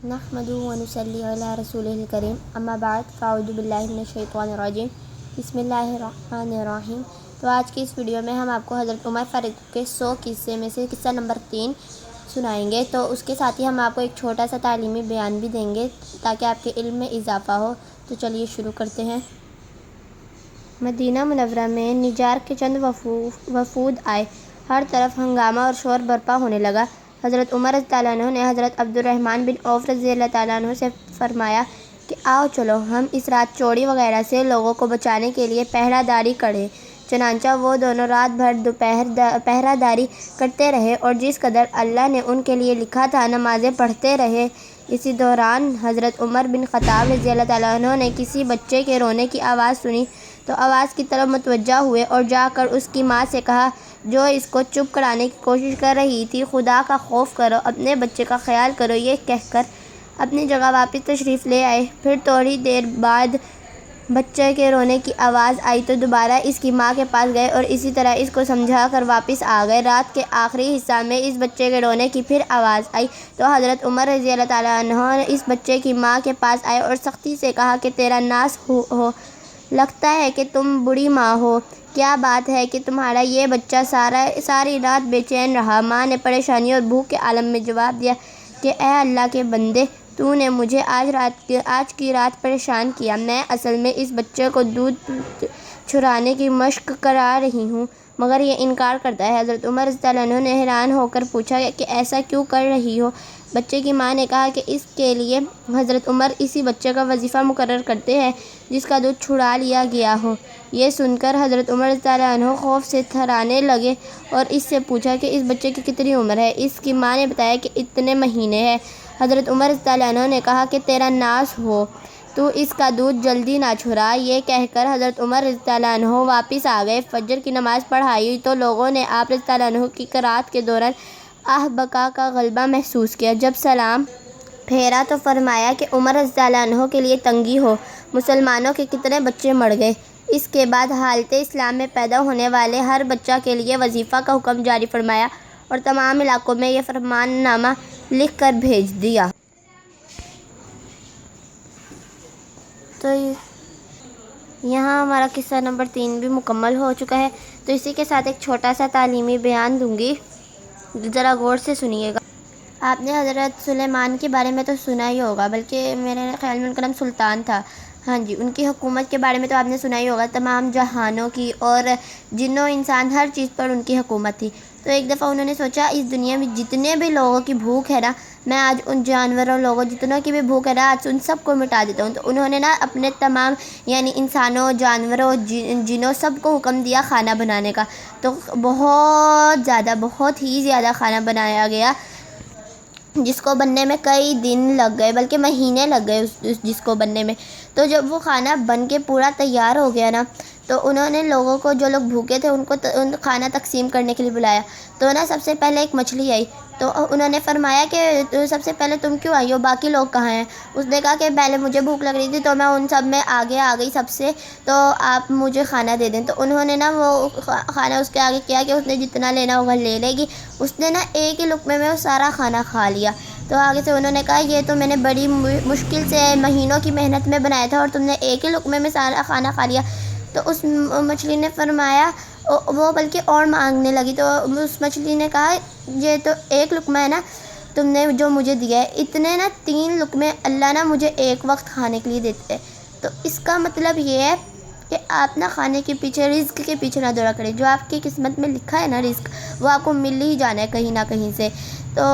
نحمده ونصلي علی رسولہ الکریم اما بعد فاعوذ باللہ من الشیطان الرجیم بسم اللہ الرحمن الرحیم۔ تو آج کی اس ویڈیو میں ہم آپ کو حضرت عمر فاروق کے 100 قصے میں سے قصہ نمبر 3 سنائیں گے۔ تو اس کے ساتھ ہی ہم آپ کو ایک چھوٹا سا تعلیمی بیان بھی دیں گے تاکہ آپ کے علم میں اضافہ ہو۔ تو چلیے شروع کرتے ہیں۔ مدینہ منورہ میں نجار کے چند وفود آئے، ہر طرف ہنگامہ اور شور برپا ہونے لگا۔ حضرت عمر رضی اللہ عنہ نے حضرت عبد الرحمن بن عوف رضی اللہ عنہ سے فرمایا کہ آؤ چلو ہم اس رات چوری وغیرہ سے لوگوں کو بچانے کے لیے پہرہ داری کریں۔ چنانچہ وہ دونوں رات بھر پہرہ داری کرتے رہے اور جس قدر اللہ نے ان کے لیے لکھا تھا نمازیں پڑھتے رہے۔ اسی دوران حضرت عمر بن خطاب رضی اللہ عنہ نے کسی بچے کے رونے کی آواز سنی تو آواز کی طرف متوجہ ہوئے اور جا کر اس کی ماں سے کہا جو اس کو چپ کرانے کی کوشش کر رہی تھی، خدا کا خوف کرو، اپنے بچے کا خیال کرو۔ یہ کہہ کر اپنی جگہ واپس تشریف لے آئے۔ پھر تھوڑی دیر بعد بچے کے رونے کی آواز آئی تو دوبارہ اس کی ماں کے پاس گئے اور اسی طرح اس کو سمجھا کر واپس آ گئے۔ رات کے آخری حصہ میں اس بچے کے رونے کی پھر آواز آئی تو حضرت عمر رضی اللہ عنہ اس بچے کی ماں کے پاس آئے اور سختی سے کہا کہ تیرا ناس ہو، لگتا ہے کہ تم بڑی ماں ہو، کیا بات ہے کہ تمہارا یہ بچہ ساری رات بے چین رہا؟ ماں نے پریشانی اور بھوک کے عالم میں جواب دیا کہ اے اللہ کے بندے، تو نے مجھے آج کی رات پریشان کیا، میں اصل میں اس بچے کو دودھ چھرانے کی مشق کرا رہی ہوں مگر یہ انکار کرتا ہے۔ حضرت عمر رضی اللہ عنہ نے حیران ہو کر پوچھا کہ ایسا کیوں کر رہی ہو؟ بچے کی ماں نے کہا کہ اس کے لیے حضرت عمر اسی بچے کا وظیفہ مقرر کرتے ہیں جس کا دودھ چھڑا لیا گیا ہو۔ یہ سن کر حضرت عمر رضی اللہ عنہ خوف سے تھرانے لگے اور اس سے پوچھا کہ اس بچے کی کتنی عمر ہے؟ اس کی ماں نے بتایا کہ اتنے مہینے ہے۔ حضرت عمر رضی اللہ عنہ نے کہا کہ تیرا ناز ہو، تو اس کا دودھ جلدی نہ چھڑا۔ یہ کہہ کر حضرت عمر رضی اللہ عنہ واپس آ گئے۔ فجر کی نماز پڑھائی تو لوگوں نے آپ رضی اللہ عنہ کی قرات کے دوران آہ بکا کا غلبہ محسوس کیا۔ جب سلام پھیرا تو فرمایا کہ عمر رضی اللہ عنہ کے لیے تنگی ہو، مسلمانوں کے کتنے بچے مر گئے۔ اس کے بعد حالت اسلام میں پیدا ہونے والے ہر بچہ کے لیے وظیفہ کا حکم جاری فرمایا اور تمام علاقوں میں یہ فرمان نامہ لکھ کر بھیج دیا۔ تو یہاں ہمارا قصہ نمبر 3 بھی مکمل ہو چکا ہے۔ تو اسی کے ساتھ ایک چھوٹا سا تعلیمی بیان دوں گی، ذرا غور سے سنیے گا۔ آپ نے حضرت سلیمان کے بارے میں تو سنا ہی ہوگا، بلکہ میرے خیال میں ان کا نام سلطان تھا۔ ہاں جی، ان کی حکومت کے بارے میں تو آپ نے سنا ہی ہوگا، تمام جہانوں کی اور جنوں انسان ہر چیز پر ان کی حکومت تھی۔ تو ایک دفعہ انہوں نے سوچا اس دنیا میں جتنے بھی لوگوں کی بھوک ہے نا، میں آج ان جانوروں لوگوں جتنوں کی بھی بھوک ہے نا، آج ان سب کو مٹا دیتا ہوں۔ تو انہوں نے نا اپنے تمام یعنی انسانوں، جانوروں، جنوں سب کو حکم دیا کھانا بنانے کا۔ تو بہت ہی زیادہ کھانا بنایا گیا جس کو بننے میں کئی دن لگ گئے، بلکہ مہینے لگ گئے جس کو بننے میں۔ تو جب وہ کھانا بن کے پورا تیار ہو گیا نا، تو انہوں نے لوگوں کو، جو لوگ بھوکے تھے، ان کو کھانا تقسیم کرنے کے لیے بلایا۔ تو نا سب سے پہلے ایک مچھلی آئی تو انہوں نے فرمایا کہ سب سے پہلے تم کیوں آئی ہو، باقی لوگ کہاں ہیں؟ اس نے کہا کہ پہلے مجھے بھوک لگ رہی تھی تو میں ان سب میں آگے آ گئی سب سے، تو آپ مجھے کھانا دے دیں۔ تو انہوں نے نا وہ کھانا اس کے آگے کیا کہ اس نے جتنا لینا ہوگا لے لے گی۔ اس نے نا ایک ہی لقمے میں وہ سارا کھانا کھا لیا۔ تو آگے سے انہوں نے کہا یہ تو میں نے بڑی مشکل سے مہینوں کی محنت میں بنایا تھا اور تم نے ایک ہی لقمے میں سارا کھانا کھا لیا۔ تو اس مچھلی نے فرمایا، وہ بلکہ اور مانگنے لگی، تو اس مچھلی نے کہا یہ تو ایک لقمہ ہے نا تم نے جو مجھے دیا ہے، اتنے نا 3 لقمے اللہ نا مجھے ایک وقت کھانے کے لیے دیتے ہیں۔ تو اس کا مطلب یہ ہے کہ آپ نا کھانے کے پیچھے، رزق کے پیچھے نہ دوڑا کریں۔ جو آپ کی قسمت میں لکھا ہے نا رزق، وہ آپ کو مل ہی جانا ہے کہیں نہ کہیں سے۔ تو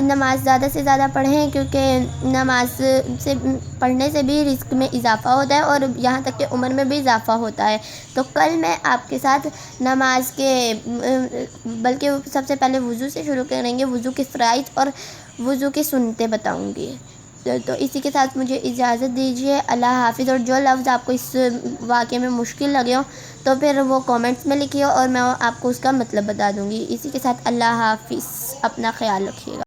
نماز زیادہ سے زیادہ پڑھیں، کیونکہ نماز سے پڑھنے سے بھی رزق میں اضافہ ہوتا ہے اور یہاں تک کہ عمر میں بھی اضافہ ہوتا ہے۔ تو کل میں آپ کے ساتھ نماز کے بلکہ سب سے پہلے وضو سے شروع کریں گے، وضو کے فرائض اور وضو کی سنتیں بتاؤں گی۔ تو اسی کے ساتھ مجھے اجازت دیجیے، اللہ حافظ۔ اور جو لفظ آپ کو اس واقعے میں مشکل لگے ہوں تو پھر وہ کومنٹس میں لکھیے اور میں آپ کو اس کا مطلب بتا دوں گی۔ اسی کے ساتھ اللہ حافظ، اپنا خیال رکھیے گا۔